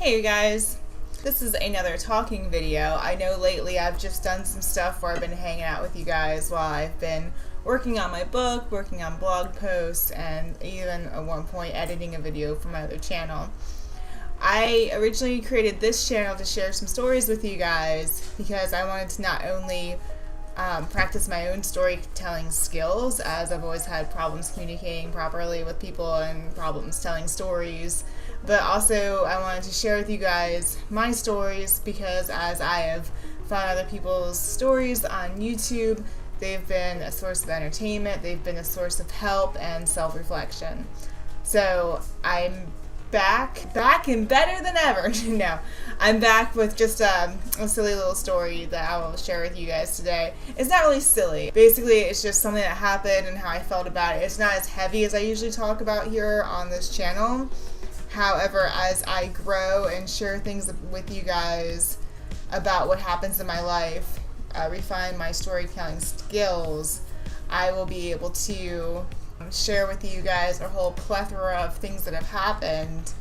Hey you guys, this is another talking video. I know lately I've just done some stuff where I've been hanging out with you guys while I've been working on my book, working on blog posts, and even at one point editing a video for my other channel. I originally created this channel to share some stories with you guys because I wanted to not only practice my own storytelling skills, as I've always had problems communicating properly with people and problems telling stories, but also I wanted to share with you guys my stories because as I have found other people's stories on YouTube, they've been a source of entertainment, they've been a source of help and self-reflection. So I'm back and better than ever. No, I'm back with just a silly little story that I will share with you guys today. It's not really silly. Basically, it's just something that happened and how I felt about it. It's not as heavy as I usually talk about here on this channel. However, as I grow and share things with you guys about what happens in my life, refine my storytelling skills, I will be able to share with you guys a whole plethora of things that have happened,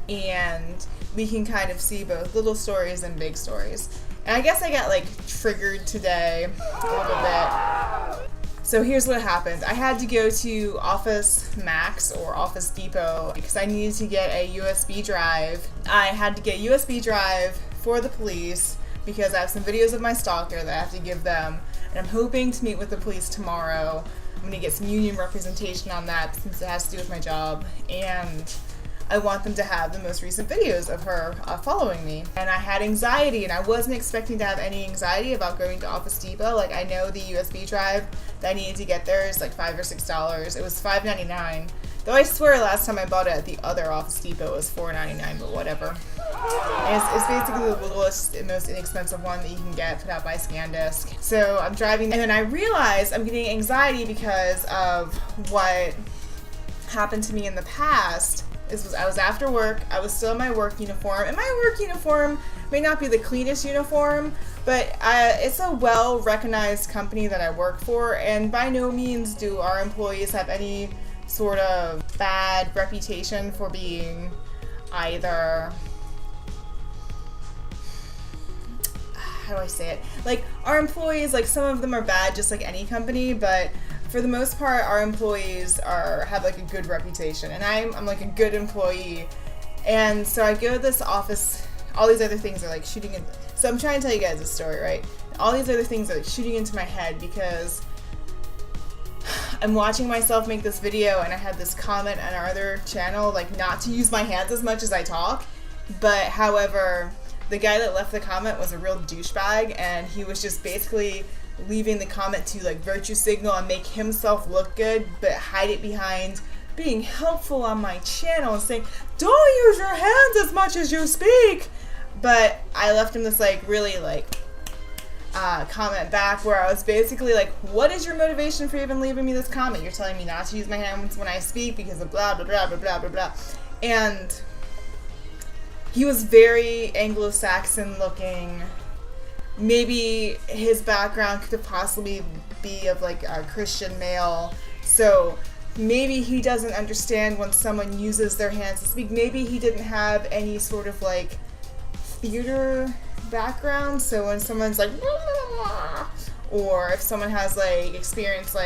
and we can kind of see both little stories and big stories. And I guess I got triggered today a little bit. So here's what happened. I had to go to Office Max or Office Depot because I needed to get a USB drive. I had to get a USB drive for the police because I have some videos of my stalker that I have to give them, and I'm hoping to meet with the police tomorrow. I'm going to get some union representation on that since it has to do with my job, and I want them to have the most recent videos of her following me. And I had anxiety, and I wasn't expecting to have any anxiety about going to Office Depot. I know the USB drive that I needed to get there is $5 or $6. It was $5.99. Though I swear last time I bought it at the other Office Depot it was $4.99, but whatever. And it's basically the littlest and most inexpensive one that you can get put out by ScanDisk. So I'm driving, and then I realized I'm getting anxiety because of what happened to me in the past. I was after work, I was still in my work uniform, and my work uniform may not be the cleanest uniform, but it's a well-recognized company that I work for, and by no means do our employees have any sort of bad reputation for being either, how do I say it? Our employees, some of them are bad just like any company, but for the most part, our employees have a good reputation, and I'm a good employee. And so I go to this office, all these other things are shooting in. So I'm trying to tell you guys this story, right? All these other things are shooting into my head because I'm watching myself make this video, and I had this comment on our other channel, not to use my hands as much as I talk, but however, the guy that left the comment was a real douchebag, and he was just basically leaving the comment to virtue signal and make himself look good, but hide it behind being helpful on my channel and saying, don't use your hands as much as you speak. But I left him this really comment back where I was basically what is your motivation for even leaving me this comment? You're telling me not to use my hands when I speak because of blah blah blah blah blah blah blah. And he was very Anglo-Saxon looking. Maybe his background could possibly be of a Christian male, so maybe he doesn't understand when someone uses their hands to speak. Maybe he didn't have any sort of theater background, so when someone's or if someone has experience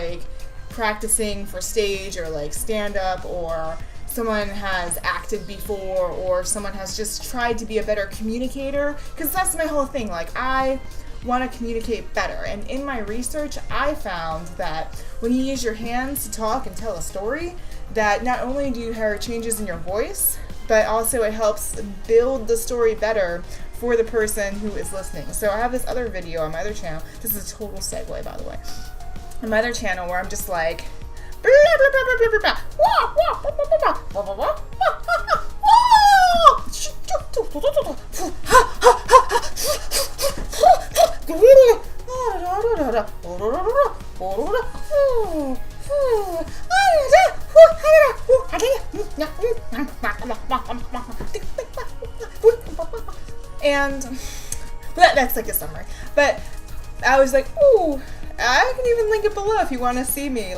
practicing for stage or stand-up, or someone has acted before, or someone has just tried to be a better communicator, because that's my whole thing. I want to communicate better, and in my research I found that when you use your hands to talk and tell a story, that not only do you hear changes in your voice, but also it helps build the story better for the person who is listening. So I have this other video on my other channel. This is a total segue, by the way. On my other channel where I'm just and that's a summary. But I was ooh, I can even link it below if you want to see me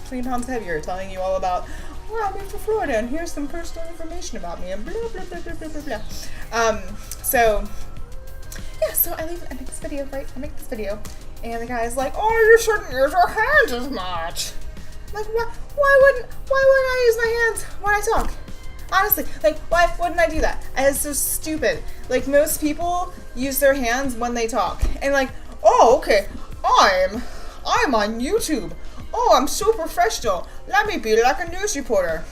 20 pounds heavier, telling you all about oh, I moved to Florida and here's some personal information about me and blah, blah, blah, blah, blah, blah, blah. So I make this video, right? I make this video and the guy's like, oh, you shouldn't use your hands as much. I'm like, why wouldn't I use my hands when I talk? Honestly, like, why wouldn't I do that? And it's so stupid. Like, most people use their hands when they talk. And like, oh, okay, I'm on YouTube. Oh, I'm so professional. Let me be like a news reporter.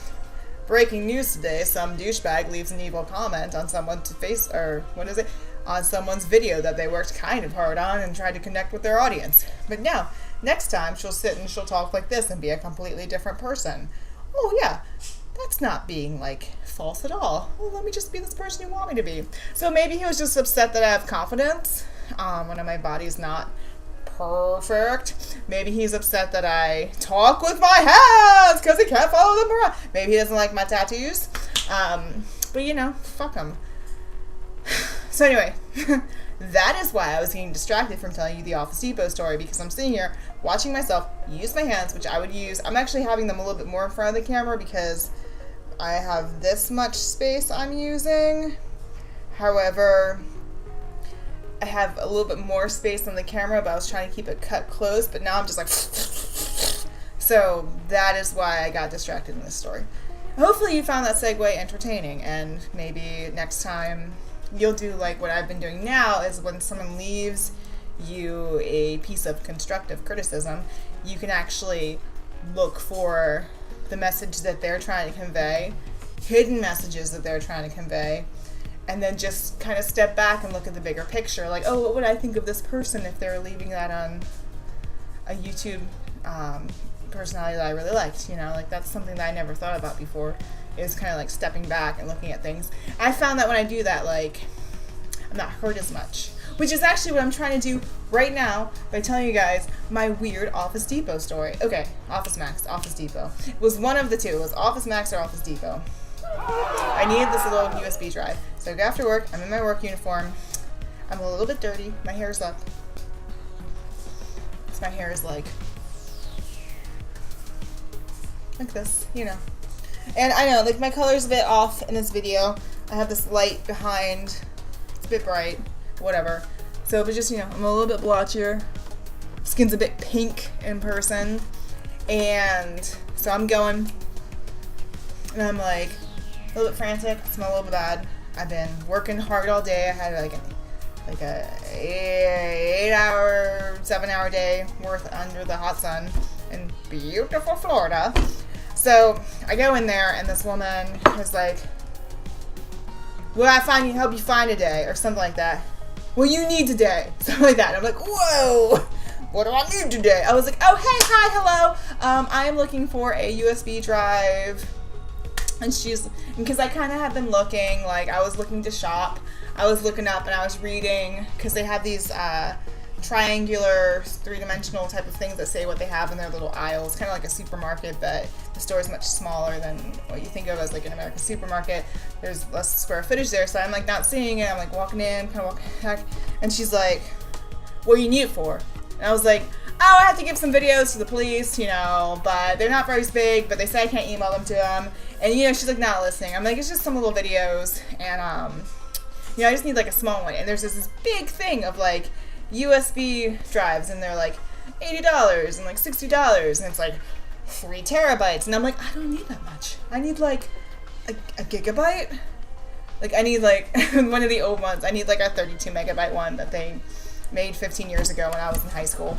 Breaking news today, some douchebag leaves an evil comment on someone's on someone's video that they worked kind of hard on and tried to connect with their audience. But now, next time, she'll sit and she'll talk like this and be a completely different person. Oh yeah, that's not being like false at all. Well, let me just be this person you want me to be. So maybe he was just upset that I have confidence when my body's not perfect. Maybe he's upset that I talk with my hands because he can't follow them around. Maybe he doesn't like my tattoos. But you know, fuck him. So anyway, that is why I was getting distracted from telling you the Office Depot story, because I'm sitting here watching myself use my hands, which I would use. I'm actually having them a little bit more in front of the camera because I have this much space I'm using. However, I have a little bit more space on the camera, but I was trying to keep it cut close, but now I'm just like so that is why I got distracted in this story. Hopefully you found that segue entertaining, and maybe next time you'll do like what I've been doing now, is when someone leaves you a piece of constructive criticism, you can actually look for the message that they're trying to convey, hidden messages that they're trying to convey, and then just kind of step back and look at the bigger picture. Like, oh, what would I think of this person if they're leaving that on a YouTube personality that I really liked? You know, like that's something that I never thought about before, is kind of like stepping back and looking at things. I found that when I do that, like, I'm not hurt as much, which is actually what I'm trying to do right now by telling you guys my weird Office Depot story. Okay, Office Max, Office Depot. It was one of the two. It was Office Max or Office Depot. I needed this little USB drive. So I go after work, I'm in my work uniform, I'm a little bit dirty, my hair's up. So my hair is like this, you know. And I know, like, my color's a bit off in this video. I have this light behind. It's a bit bright. Whatever. So, but just, you know, I'm a little bit blotchier. Skin's a bit pink in person. And so I'm going. And I'm, like, a little bit frantic. I smell a little bit bad. I've been working hard all day. I had, like a 8-hour, 7-hour day worth under the hot sun in beautiful Florida. So I go in there and this woman is like, "Will I help you find a day?" or something like that. "Well, you need today." Something like that. And I'm like, whoa, what do I need today? I was like, oh, hey, hi, hello. I am looking for a USB drive. And because I kind of had been looking, like I was looking to shop. I was looking up and I was reading, because they have these triangular, three-dimensional type of things that say what they have in their little aisles, kind of like a supermarket, but the store is much smaller than what you think of as like an American supermarket. There's less square footage there, so I'm like not seeing it. I'm like walking in, kind of walking back, and she's like, "What do you need it for?" And I was like, "Oh, I have to give some videos to the police, you know, but they're not very big, but they say I can't email them to them." And you know, she's like not listening. I'm like, "It's just some little videos, and you know, I just need like a small one." And there's this big thing of like USB drives, and they're like $80 and like $60, and it's like 3 terabytes, and I'm like, I don't need that much. I need like a gigabyte. Like I need like one of the old ones. I need like a 32 megabyte one that they made 15 years ago when I was in high school.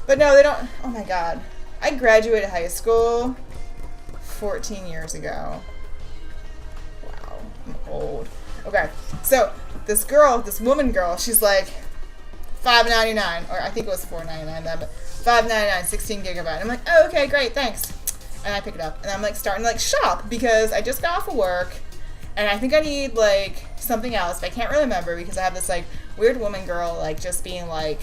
But no, they don't. Oh my god, I graduated high school 14 years ago. Wow, I'm old. Okay, so this woman girl, she's like $5.99, or I think it was $4.99 then, but $5.99, 16 gigabyte. I'm like, oh, okay, great, thanks. And I pick it up, and I'm like starting to like shop because I just got off of work, and I think I need like something else, but I can't really remember because I have this like weird woman girl like just being like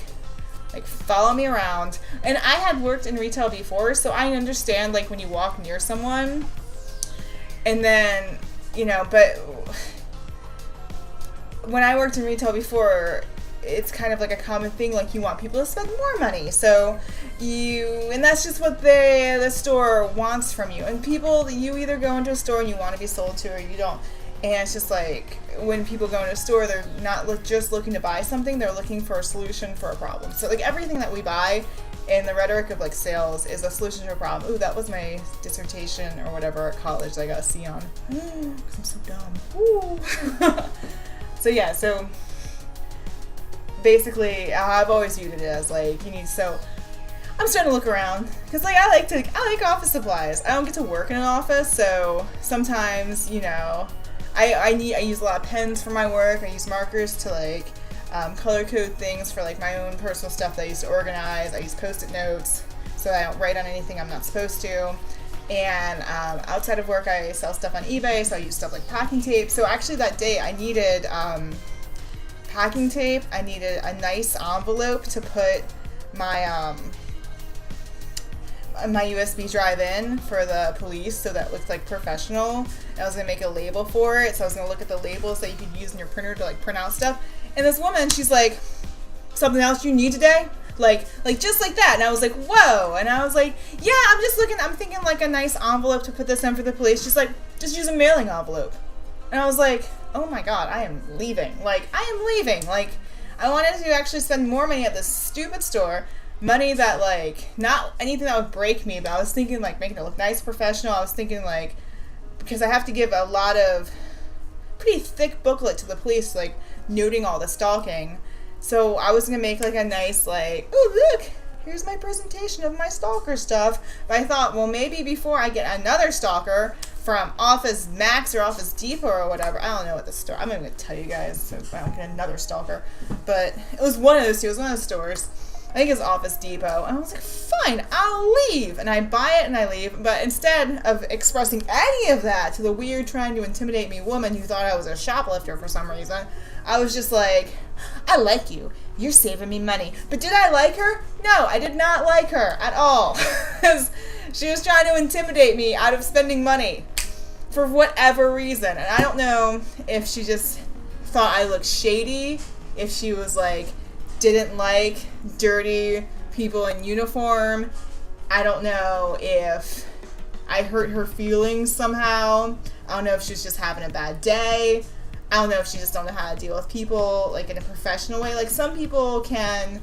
follow me around. And I had worked in retail before, so I understand like when you walk near someone, and then you know, but when I worked in retail before, it's kind of like a common thing, like you want people to spend more money. So and that's just what the store wants from you. And people, you either go into a store and you want to be sold to or you don't. And it's just like, when people go into a store, they're not just looking to buy something, they're looking for a solution for a problem. So like everything that we buy in the rhetoric of like sales is a solution to a problem. Ooh, that was my dissertation or whatever at college that I got a C on. I'm so dumb. Ooh. So yeah, so basically I've always viewed it as like, I'm starting to look around because like I like office supplies. I don't get to work in an office, so sometimes, I use a lot of pens for my work. I use markers to like color code things for like my own personal stuff that I used to organize. I use Post-it notes so I don't write on anything I'm not supposed to. And outside of work, I sell stuff on eBay, so I use stuff like packing tape. So actually that day I needed packing tape. I needed a nice envelope to put my my USB drive in for the police, so that looked like professional. And I was gonna make a label for it, so I was gonna look at the labels that you could use in your printer to like print out stuff. And this woman, she's like, something else you need today? Like just like that. And I was like, whoa. And I was like, yeah, I'm thinking like a nice envelope to put this in for the police. She's like, just use a mailing envelope. And I was like, oh my God, I am leaving. Like, I wanted to actually spend more money at this stupid store. Money that like, not anything that would break me, but I was thinking like making it look nice, professional. I was thinking like, because I have to give a lot of pretty thick booklet to the police, like noting all the stalking. So I was gonna make like a nice like, oh look, here's my presentation of my stalker stuff. But I thought, well, maybe before I get another stalker from Office Max or Office Depot or whatever, I don't know what the store, I'm not gonna tell you guys so I don't get another stalker. But it was one of those two, it was one of those stores. I think it's Office Depot. And I was like, fine, I'll leave. And I buy it and I leave. But instead of expressing any of that to the weird trying to intimidate me woman who thought I was a shoplifter for some reason, I was just like, I like you. You're saving me money. But did I like her? No, I did not like her at all. Because she was trying to intimidate me out of spending money for whatever reason. And I don't know if she just thought I looked shady, if she was like, didn't like dirty people in uniform. I don't know if I hurt her feelings somehow. I don't know if she's just having a bad day. I don't know if she just don't know how to deal with people like in a professional way. Like some people can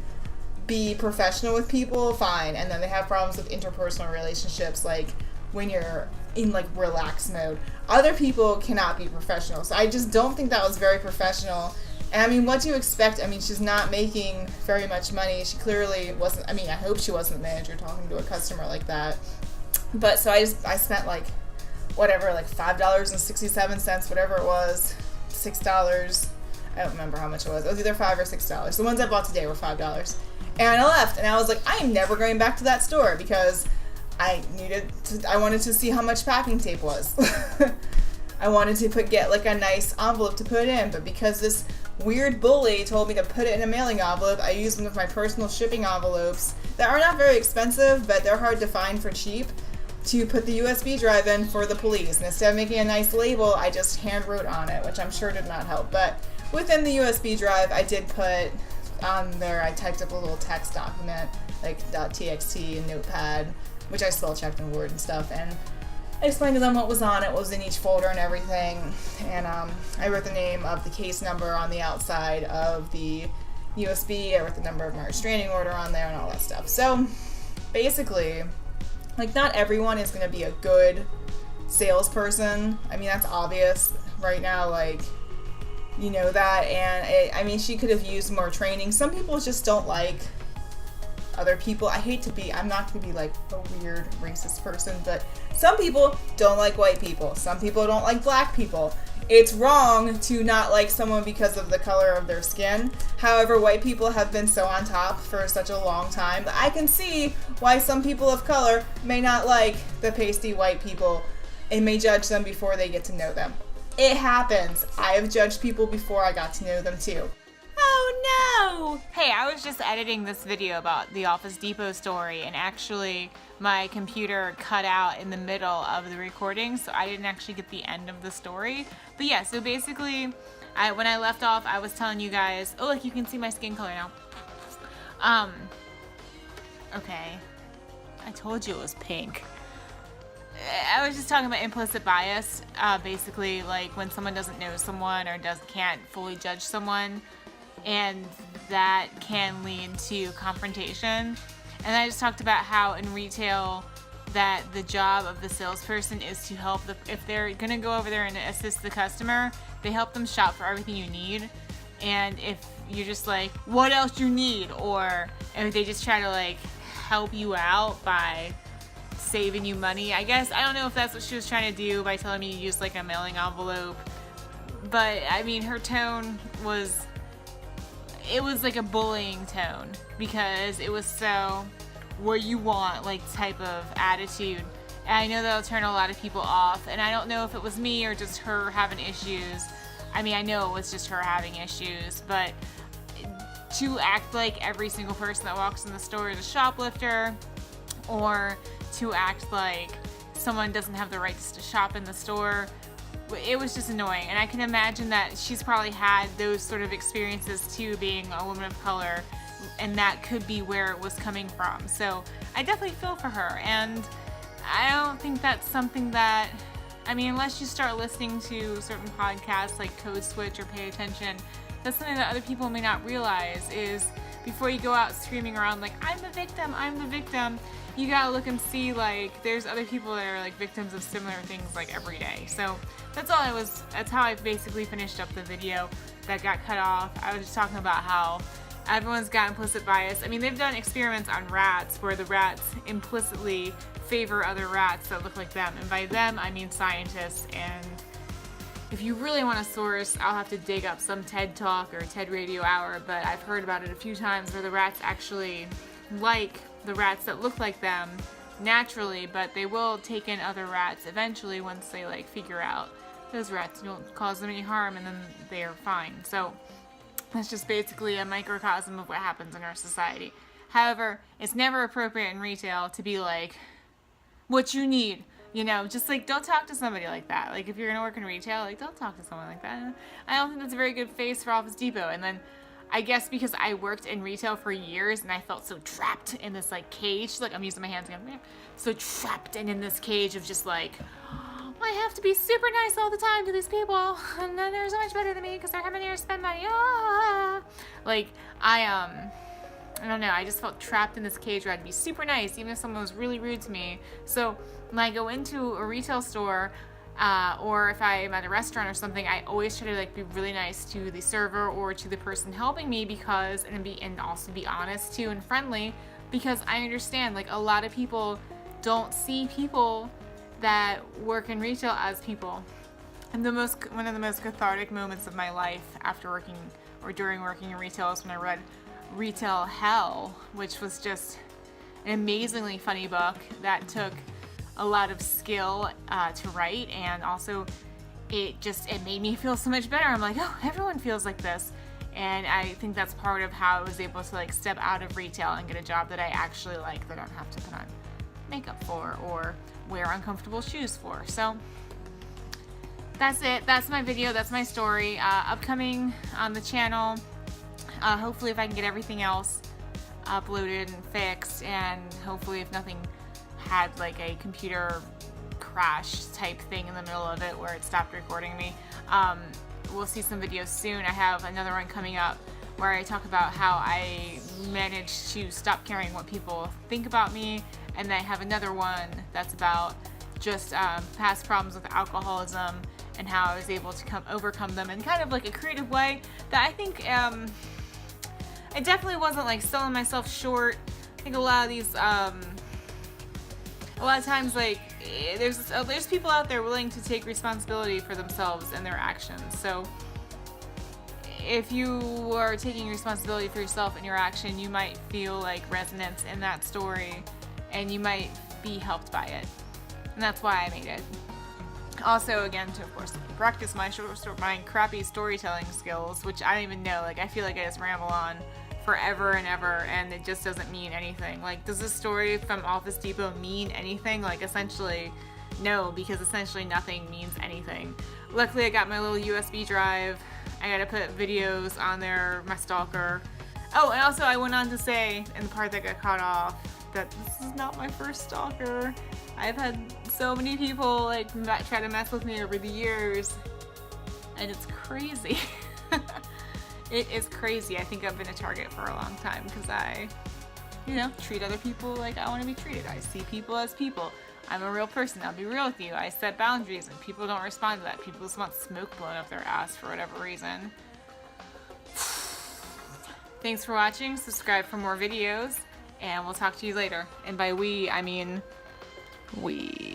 be professional with people, fine, and then they have problems with interpersonal relationships, like when you're in like relaxed mode. Other people cannot be professional. So I just don't think that was very professional. And I mean, what do you expect? I mean, she's not making very much money. She clearly wasn't, I mean, I hope she wasn't the manager talking to a customer like that. But so I spent like, whatever, like $5.67, whatever it was, $6. I don't remember how much it was. It was either $5 or $6. The ones I bought today were $5. And I left, and I was like, I am never going back to that store because I wanted to see how much packing tape was. I wanted to get like a nice envelope to put in, but because this weird bully told me to put it in a mailing envelope, I used one of my personal shipping envelopes that are not very expensive, but they're hard to find for cheap, to put the USB drive in for the police. And instead of making a nice label, I just hand wrote on it, which I'm sure did not help. But within the USB drive, I did put on there, I typed up a little text document, like .txt and Notepad, which I spell checked in Word and stuff, and I explained to them what was on it, what was in each folder and everything, and I wrote the name of the case number on the outside of the USB, I wrote the number of my restraining order on there and all that stuff. So basically, like, not everyone is going to be a good salesperson. I mean, that's obvious right now, like, you know that, and I mean, she could have used more training. Some people just don't like other people. I'm not going to be like a weird racist person, but some people don't like white people. Some people don't like black people. It's wrong to not like someone because of the color of their skin. However, white people have been so on top for such a long time that I can see why some people of color may not like the pasty white people and may judge them before they get to know them. It happens. I have judged people before I got to know them too. Oh no! Hey, I was just editing this video about the Office Depot story, and actually my computer cut out in the middle of the recording, so I didn't actually get the end of the story. But yeah, so basically When I left off, I was telling you guys, oh look, you can see my skin color now. Okay. I told you it was pink. I was just talking about implicit bias. Basically, like when someone doesn't know someone or can't fully judge someone, and that can lead to confrontation. And I just talked about how in retail that the job of the salesperson is to help if they're gonna go over there and assist the customer, they help them shop for everything you need. And if you're just like, what else you need? Or if they just try to like help you out by saving you money. I guess, I don't know if that's what she was trying to do by telling me to use like a mailing envelope. But I mean, her tone was, it was like a bullying tone because it was so what you want like type of attitude. And I know that'll turn a lot of people off, and I don't know if it was me or just her having issues. I mean, I know it was just her having issues, but to act like every single person that walks in the store is a shoplifter, or to act like someone doesn't have the rights to shop in the store, it was just annoying. And I can imagine that she's probably had those sort of experiences too, being a woman of color, and that could be where it was coming from. So I definitely feel for her, and I don't think that's something that, I mean, unless you start listening to certain podcasts like Code Switch or Pay Attention, that's something that other people may not realize is before you go out screaming around like, I'm the victim, you gotta look and see like there's other people that are like victims of similar things like every day. So that's how I basically finished up the video that got cut off. I was just talking about how everyone's got implicit bias. I mean, they've done experiments on rats where the rats implicitly favor other rats that look like them. And by them, I mean scientists. And if you really want a source, I'll have to dig up some TED Talk or TED Radio Hour, but I've heard about it a few times where the rats actually like the rats that look like them naturally, but they will take in other rats eventually once they like figure out those rats don't cause them any harm, and then they are fine. So that's just basically a microcosm of what happens in our society. However, it's never appropriate in retail to be like, what you need, you know, just like don't talk to somebody like that. Like if you're gonna work in retail, like don't talk to someone like that. I don't think that's a very good face for Office Depot. And then I guess because I worked in retail for years and I felt so trapped in this like cage, like I'm using my hands again, so trapped and in this cage of just like, I have to be super nice all the time to these people, and then they're so much better than me because they're coming here to spend money. Like I don't know, I just felt trapped in this cage where I had to be super nice even if someone was really rude to me. So when I go into a retail store, or if I'm at a restaurant or something, I always try to like be really nice to the server or to the person helping me because, and also be honest too and friendly, because I understand like a lot of people don't see people that work in retail as people. And one of the most cathartic moments of my life after working or during working in retail is when I read Retail Hell, which was just an amazingly funny book that took a lot of skill to write, and also it made me feel so much better. I'm like, oh, everyone feels like this. And I think that's part of how I was able to like step out of retail and get a job that I actually like, that I don't have to put on makeup for or wear uncomfortable shoes for. So that's it. That's my video. That's my story. Upcoming on the channel. Hopefully if I can get everything else uploaded and fixed, and hopefully if nothing had like a computer crash type thing in the middle of it where it stopped recording me, we'll see some videos soon. I have another one coming up where I talk about how I managed to stop caring what people think about me, and then I have another one that's about just past problems with alcoholism and how I was able to overcome them in kind of like a creative way that I think it definitely wasn't like selling myself short. I think a lot of these a lot of times like there's people out there willing to take responsibility for themselves and their actions. So if you are taking responsibility for yourself and your action, you might feel like resonance in that story and you might be helped by it. And that's why I made it. Also, again, to of course practice my crappy storytelling skills, which I don't even know. Like I feel like I just ramble on forever and ever, and it just doesn't mean anything. Like, does this story from Office Depot mean anything? Like, essentially, no, because essentially nothing means anything. Luckily, I got my little USB drive, I gotta put videos on there, my stalker. Oh, and also I went on to say, in the part that got cut off, that this is not my first stalker. I've had so many people like try to mess with me over the years, and it's crazy. It is crazy. I think I've been a target for a long time because I, treat other people like I want to be treated. I see people as people. I'm a real person. I'll be real with you. I set boundaries and people don't respond to that. People just want smoke blown up their ass for whatever reason. Thanks for watching. Subscribe for more videos, and we'll talk to you later. And by we, I mean we.